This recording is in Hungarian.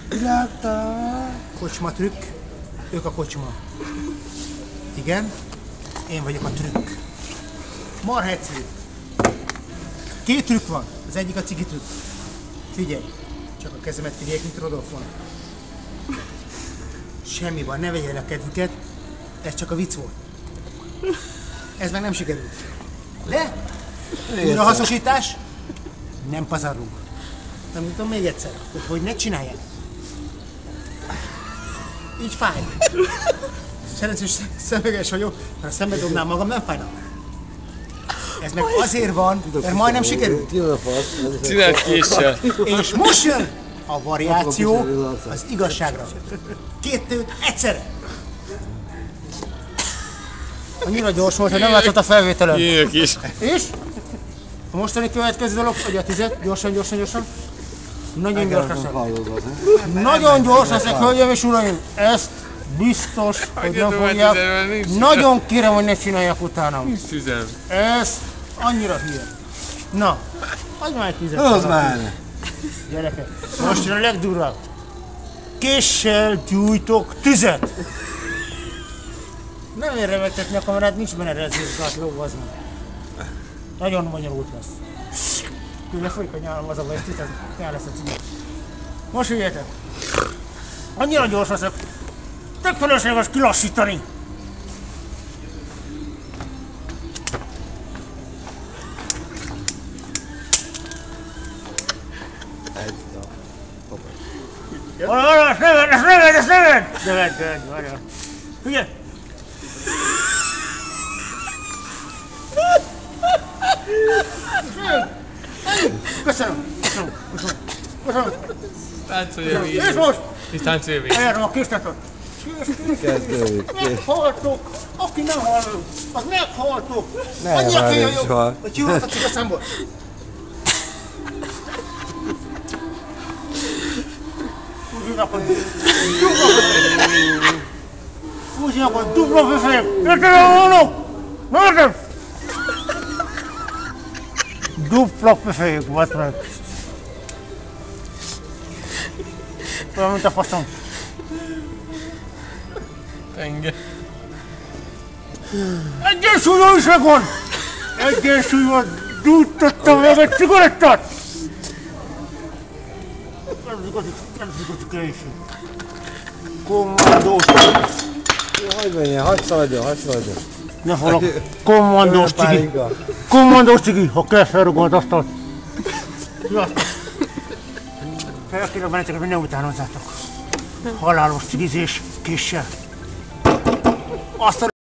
trükk. Kocsma trükk, ők a kocsma. Igen, én vagyok a trükk. Marha egyszerű. Két trükk van, az egyik a cigi trükk. Figyelj, csak a kezemet figyelj, mint Rodolfon. Semmi baj, ne vegyél a kedvüket, ez csak a vicc volt. Ez meg nem sikerült. De, újrahasznosítás, nem pazarlunk. Nem tudom még egyszer, hogy ne csinálják. Így fáj. Szerencsés szemüveges vagyok, ha szembe dobnám magam, nem fájna. Ez meg azért van, mert majdnem sikerült. Csináld késsel. És most jön a variáció az igazságra. Kettőt egyszerre. Annyira gyors volt, hogy nem látszott a felvételen. Jövök is. És? A mostani következő dolog, hogy a 10, gyorsan. Nagyon gyors leszek. Nagyon gyors leszek, hölgyeim és uraim. Ezt biztos, hogy nem fogják. Nagyon kérem, hogy ne csinálják utánam. Nincs tüzem. Ez annyira hülye. Na, adj már egy 10. Az már! Gyerekek, most jön a legdurvább. Késsel gyújtok tüzet. Nem ér remegtetni a kamerát, nincs benne rezgőzgátló, az meg. Nagyon bonyolult lesz. Ugye folyik a nyálam az a baj, ez nyár lesz a cím. Most ügyeljetek. Annyira gyors leszek. Tök felesleges kilassítani. Ezt neved! Várjál. Figyelj! Köszönöm! Táncolja még. És most! És táncolja még. Eljárom a készletet. Meghaltok! Aki nem hall, az meghaltok! Annyira kény vagyok, hogy kihaltatszik a számból. Úgy hívnak, hogy dupla büfé! Érted, mondok? Érted? Dupla büféjük, vagy meg. Olyan, mint a faszom. Enge. Egyensúlyban is megvan! Egyensúlyban dúdtattam meg egy cigarettát! Ez igazi késő. Kommandós. Hagyj menjen, hagyj szaladjon. Ne halak, kommandós cigi. Kommandós cigi, ha kell felrugom az asztalt. Sziasztok! Felkérlek benneteket, hogy ne utánozzátok. Halálos cigizés késsel.